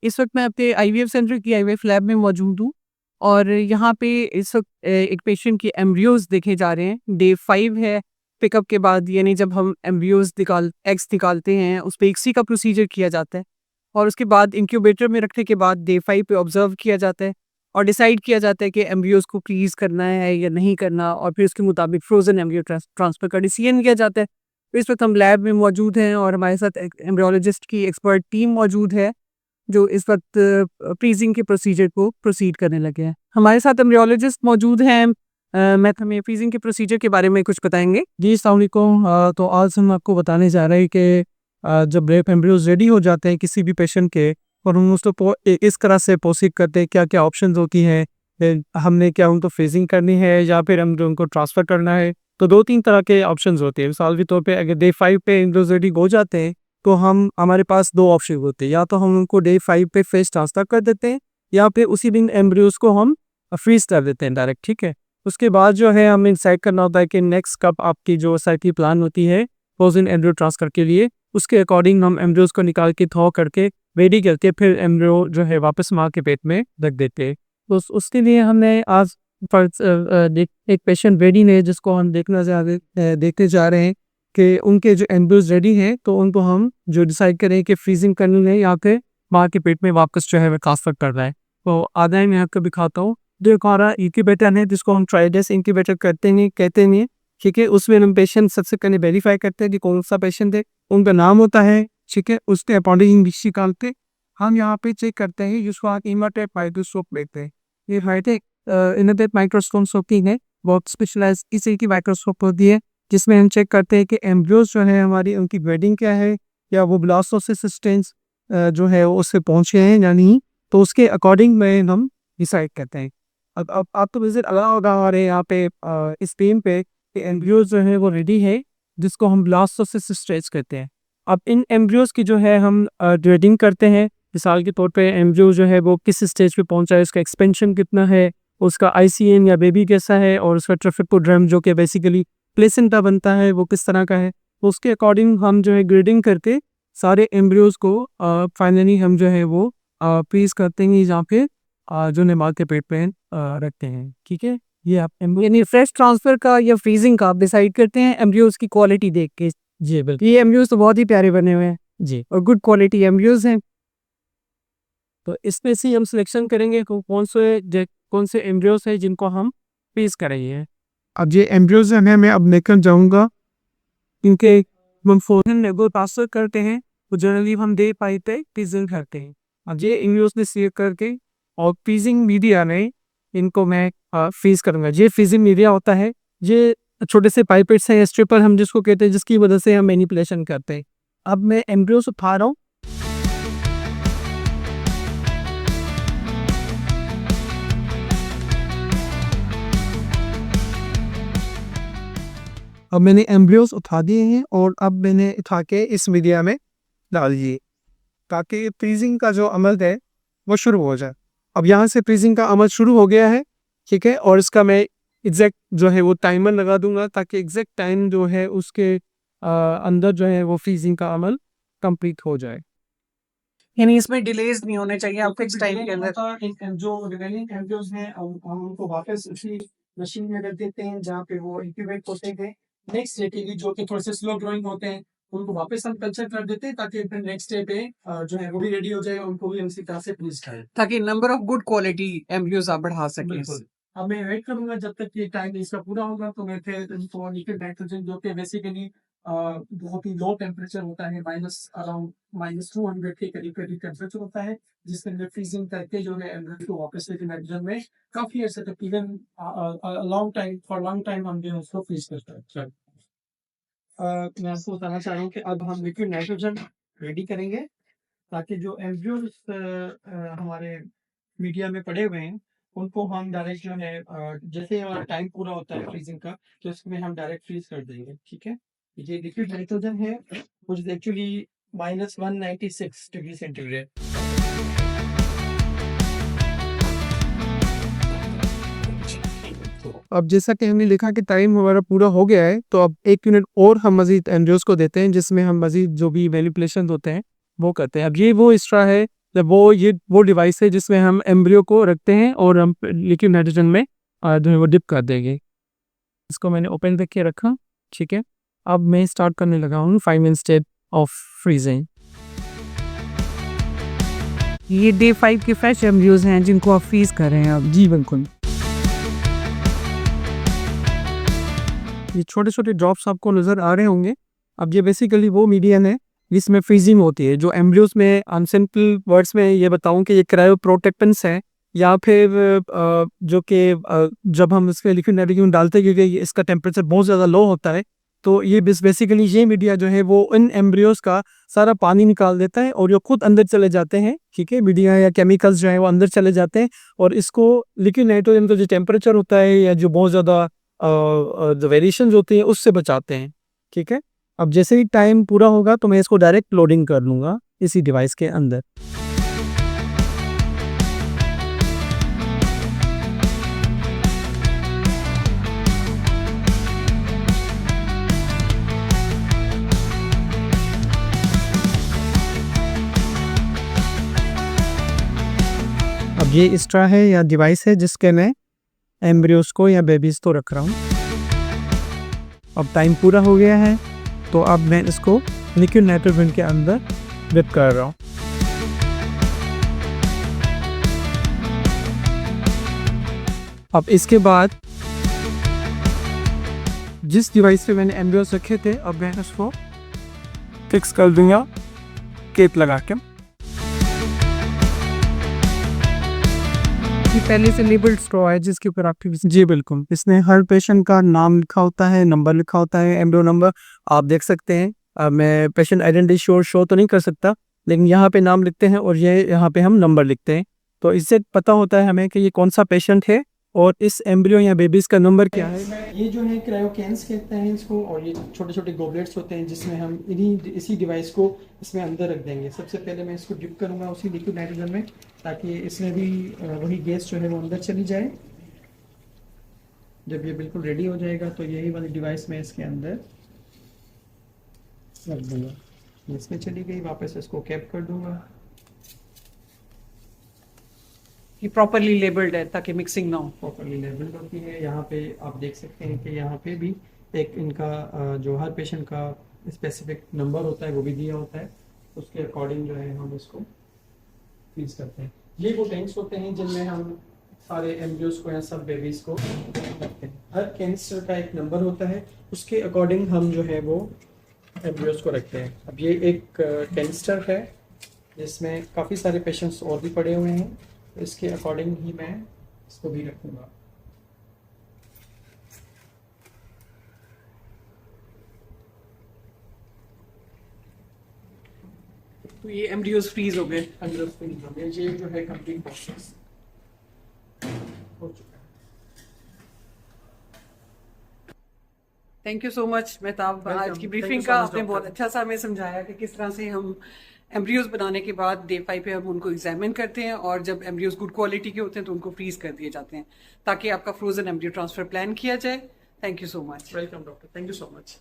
इस वक्त मैं अपने आईवीएफ सेंटर की आईवीएफ लैब में मौजूद हूँ और यहाँ पे इस वक्त एक पेशेंट के एम्ब्रियोज देखे जा रहे हैं। डे 5 है पिकअप के बाद, यानी जब हम एम्ब्रियोज एग्स निकालते हैं उस पे इक्सी का प्रोसीजर किया जाता है और उसके बाद इंक्यूबेटर में रखने के बाद डे 5 पे ऑब्जर्व किया जाता है और डिसाइड किया जाता है कि एम्ब्रियोज को फ्रीज करना है या नहीं करना, और फिर उसके मुताबिक फ्रोजन एम्ब्रियो ट्रांसफर का डिसीजन किया जाता है। तो इस वक्त हम लैब में मौजूद हैं और हमारे साथ एम्ब्रियोलॉजिस्ट की एक्सपर्ट टीम मौजूद है जो इस वक्त फ्रीजिंग के प्रोसीजर को प्रोसीड करने लगे हैं। हमारे साथ एम्ब्रियोलॉजिस्ट मौजूद हैं। मैं हमें फ्रीजिंग के प्रोसीजर के बारे में कुछ बताएंगे। जी, अस्सलाम वालेकुम। तो आज हम आपको बताने जा रहे हैं कि जब रेप एम्ब्रियोज रेडी हो जाते हैं किसी भी पेशेंट के, और हम उसको इस तरह से प्रोसीड करते हैं, क्या क्या ऑप्शंस होती हैं। हमने क्या उनको फ्रीजिंग करनी है या फिर हम उनको ट्रांसफ़र करना है। तो 2-3 तरह के ऑप्शंस होते हैं। मिसाल के तौर पे अगर डे 5 पे एम्ब्रियोज रेडी हो जाते हैं तो हमारे पास 2 ऑप्शन होते हैं। या तो हम उनको डे 5 पे फेस ट्रांसफ़र कर देते हैं या फिर उसी दिन एम्ब्रियोज को हम फ्रीज़ कर देते हैं डायरेक्ट, ठीक है। उसके बाद जो है हमें डिसाइड करना होता है कि नेक्स्ट कब आपकी जो एसआईपी प्लान होती है फ्रोजन एम्ब्रियो ट्रांसफर के लिए, उसके अकॉर्डिंग हम एम्ब्रियोज को निकाल के थॉ करके रेडी करके फिर एम्ब्रियो जो है वापस माँ के पेट में रख देते हैं। तो उसके लिए हमने आज एक पेशेंट रेडी है जिसको हम देखने जा रहे हैं कि उनके जो एम्ब्रियोज रेडी हैं, तो उनको हम जो डिसाइड करें कि फ्रीजिंग करनी है या फिर माँ के पेट में वापस जो है वह ट्रांसफर करना है। तो आधा मैं आपको दिखाता हूँ। जो हमारा इंक्यूबेटर है जिसको हम ट्राइडेस इंक्यूबेटर कहते हैं, ठीक है। उसमें हम पेशेंट सबसे पहले वेरीफाई करते हैं कि कौन सा पेशेंट है, उनका नाम होता है, ठीक है। उसके अकॉर्डिंग डिश निकालते हम यहाँ पे चेक करते हैं, जिसको आप इमाटेट माइक्रोस्कोप लेते हैं। ये हाईटेक इमाटेट माइक्रोस्कोप है, बहुत स्पेशलाइज इसी की माइक्रोस्कोप होती है, जिसमें हम चेक करते हैं कि एम्ब्रियोज जो है हमारी उनकी ग्रेडिंग क्या है, या वो ब्लास्टोसिस स्टेज जो है उससे पहुँचे हैं या नहीं। तो उसके अकॉर्डिंग में हम डिसाइड करते हैं। अब आप तो विजिट अलाउ होगा हमारे यहाँ पे इस टीम पे कि एम्ब्रियोज जो है वो रेडी है, जिसको हम ब्लास्टोसिस स्टेज कहते हैं। अब इन एम्ब्रियोज की जो है हम ग्रेडिंग करते हैं। मिसाल के तौर पे एम्ब्रियो जो है वो किस स्टेज पे पहुंचा है, उसका एक्सपेंशन कितना है, उसका आईसीएम या बेबी कैसा है, और उसका ट्रफिकोड्रम जो कि बेसिकली प्लेसेंटा बनता है वो किस तरह का है। तो उसके अकॉर्डिंग हम जो है ग्रेडिंग करके सारे एम्ब्रियोज को फाइनली हम जो है वो फ्रीज करते हैं जहाँ पे जो नेमाल के पेट पे रखते हैं, ठीक है। ये आप यानी फ्रेश ट्रांसफर का या फ्रीजिंग का आप डिसाइड करते हैं एम्ब्रियोज की क्वालिटी देख के। जी बिल्कुल ये एम्ब्रियोज तो बहुत ही प्यारे बने हुए हैं जी। और गुड क्वालिटी एम्ब्रियोज हैं। तो इसमें से हम सिलेक्शन करेंगे कौन से एम्ब्रियोज है जिनको हम फ्रीज करेंगे। अब ये एम्ब्रियोज हैं, मैं अब लेकर जाऊंगा इनके हम फोरन नेगो ट्रांसफर करते हैं, तो जनरली हम दे पाते फ्रीजिंग करते हैं। अब ये एम्ब्रियोज ने सेव करके और फ्रीजिंग मीडिया में इनको मैं फ्रीज करूंगा। ये फ्रीजिंग मीडिया होता है, ये छोटे से पाइपेट्स हैं, स्ट्रिपर हम जिसको कहते हैं, जिसकी वजह से हम मैनिपुलेशन करते हैं। अब मैं एम्ब्रियोज उठा रहा हूँ। अब मैंने एम्ब्रियोज उठा दिए हैं और अब मैंने उठा के इस मीडिया में डाल दिए, ताकि फ्रीजिंग का जो अमल है वो शुरू हो जाए। अब यहाँ से फ्रीजिंग का अमल शुरू हो गया है, ठीक है। और इसका मैं एग्जैक्ट जो है वो टाइमर लगा दूंगा, ताकि एग्जैक्ट टाइम जो है उसके अंदर जो है वो फ्रीजिंग का अमल कंप्लीट हो जाए। यानी इसमें डिलेज नहीं होने चाहिए आप फिक्स टाइम के अंदर। जो रिमेनिंग एम्ब्रियोज हैं हम उनको वापस उसी मशीन में रख देते हैं जहाँ पे वो इंक्यूबेट होते थे। नेक्स्ट डे के लिए जो कि थोड़े से स्लो ग्रोइंग होते हैं, उनको वापस हम कल्चर कर देते हैं, ताकि फिर नेक्स्ट डे पे जो है वो भी रेडी हो जाए, उनको भी उसी तरह से फ्रीज करें, ताकि number of good quality embryos आप बढ़ा सकें। बिल्कुल। अब मैं वेट करूंगा जब तक ये टाइम इसका पूरा होगा, तो मैं फिर इनको लिक्विड नाइट्रोजन, जो कि बेसिकली बहुत ही लो टेम्परेचर होता है, अराउंड -200 के करीब करीब टेम्परेचर होता है, जिसके अंदर फ्रीजिंग करके जो है एम्ब्रियो को वापस लिक्विड नाइट्रोजन में काफी अर्से तक, इवन लॉन्ग टाइम हम जो है उसको फ्रीज करते हैं। मैं आपको बताना चाह रहा हूँ कि अब हम लिक्विड नाइट्रोजन रेडी करेंगे, ताकि जो एम्ब्रियोज हमारे मीडिया में पड़े हुए हैं उनको हम डायरेक्ट जो है जैसे हमारा टाइम पूरा होता है फ्रीजिंग का, तो इसमें हम डायरेक्ट फ्रीज कर देंगे, ठीक है। ये लिक्विड नाइट्रोजन है, which is actually -196 degree centigrade. अब जैसा कि हमने लिखा कि टाइम हमारा पूरा हो गया है, तो अब 1 मिनट और हम मजीद एम्ब्रियोज को देते हैं, जिसमें हम मजीद जो भी मैनिपुलेशन होते हैं वो करते हैं। अब ये वो एक्स्ट्रा है वो डिवाइस है जिसमें हम एम्ब्रियो को रखते हैं और हम लिक्विड नाइट्रोजन में जो है वो डिप कर देंगे। इसको मैंने ओपन करके रखा, ठीक है। अब मैं स्टार्ट करने लगा हूँ 5 मिनट स्टेप ऑफ फ्रीजिंग। ये डे 5 के फ्रेश एम्ब्रियोज हैं जिनको आप फ्रीज कर रहे हैं अब। जी बिल्कुल। ये छोटे छोटे ड्रॉप्स आपको नज़र आ रहे होंगे। अब ये बेसिकली वो मीडियम है जिसमें फ्रीजिंग होती है। जो एम्ब्रियोज में सिंपल वर्ड्स में ये बताऊं कि ये क्रायोप्रोटेक्टेंट्स है या फिर जो कि जब हम इसमें लिक्विड नाइट्रोजन डालते हैं क्योंकि इसका टेम्परेचर बहुत ज़्यादा लो होता है, तो ये बेसिकली ये मीडिया जो है वो इन एम्ब्रियोज का सारा पानी निकाल देता है और ये खुद अंदर चले जाते हैं, ठीक है। मीडिया या केमिकल्स जो है वो अंदर चले जाते हैं और इसको लिक्विड नाइट्रोजन का जो टेम्परेचर होता है या जो बहुत ज़्यादा जो वेरिएशंस होती हैं उससे बचाते हैं, ठीक है। अब जैसे ही टाइम पूरा होगा तो मैं इसको डायरेक्ट लोडिंग कर लूँगा इसी डिवाइस के अंदर। अब ये एक्स्ट्रा है या डिवाइस है जिसके मैं एम्ब्रियोज को या बेबीज को रख रहा हूँ। अब टाइम पूरा हो गया है तो अब मैं इसको लिक्विड नाइट्रोजन के अंदर डिप कर रहा हूँ। अब इसके बाद जिस डिवाइस पे मैंने एम्ब्रियोज रखे थे अब मैं इसको फिक्स कर दूंगा केप लगा के। ये पहले से लेबल्ड स्ट्रॉ है जिसके ऊपर आपकी जी बिल्कुल, इसमें हर पेशेंट का नाम लिखा होता है, नंबर लिखा होता है, एम्ब्रियो नंबर आप देख सकते हैं। मैं पेशेंट आइडेंटिटी शो तो नहीं कर सकता, लेकिन यहाँ पे नाम लिखते हैं और ये यहाँ पे हम नंबर लिखते हैं, तो इससे पता होता है हमें कि ये कौन सा पेशेंट है और इस एम्ब्रियो या बेबीज का नंबर क्या है। ये जो है क्रायोकेन्स कहते हैं इसको, और ये छोटे छोटे गोबलेट्स होते हैं जिसमें हम इसी डिवाइस को इसमें अंदर रख देंगे। सबसे पहले मैं इसको डिप करूँगा उसी लिक्विड नाइट्रोजन में ताकि इसमें भी वही गैस जो है वो अंदर चली जाए। जब ये बिल्कुल रेडी हो जाएगा तो यही वाली डिवाइस मैं इसके अंदर रख दूँगा। इसमें चली गई, वापस इसको कैप कर दूँगा। ये प्रॉपरली लेबल्ड है ताकि मिक्सिंग ना हो। प्रॉपरली लेबल्ड होती है। यहाँ पे आप देख सकते हैं कि यहाँ पे भी एक इनका जो हर पेशेंट का स्पेसिफिक नंबर होता है वो भी दिया होता है, उसके अकॉर्डिंग जो है हम इसको फ्रीज करते हैं। ये वो टैंक्स होते हैं जिनमें हम सारे एम्ब्रियोज को या सब बेबीज को रखते हैं। हर कैंसर का एक नंबर होता है, उसके अकॉर्डिंग हम जो है वो एम्ब्रियोज को रखते हैं। अब ये एक कैंसर है जिसमें काफ़ी सारे पेशेंट्स और भी पड़े हुए हैं, इसके अकॉर्डिंग ही मैं इसको भी रखूँगा। तो ये एम्ब्रियोज फ्रीज हो गए। एम्ब्रियोज फ्रीज हो गए। ये जो है कंप्लीट प्रोसेस हो चुका है। Thank you so much Mehtab, आज की ब्रीफिंग का आपने बहुत अच्छा सा हमें समझाया कि किस तरह से हम एम्ब्रियोज बनाने के बाद डे 5 पे हम उनको एग्जामिन करते हैं और जब एम्ब्रियोज गुड क्वालिटी के होते हैं तो उनको फ्रीज कर दिए जाते हैं ताकि आपका फ्रोजन एम्ब्रियो ट्रांसफर प्लान किया जाए। Thank you so much. Welcome doctor, thank you so much.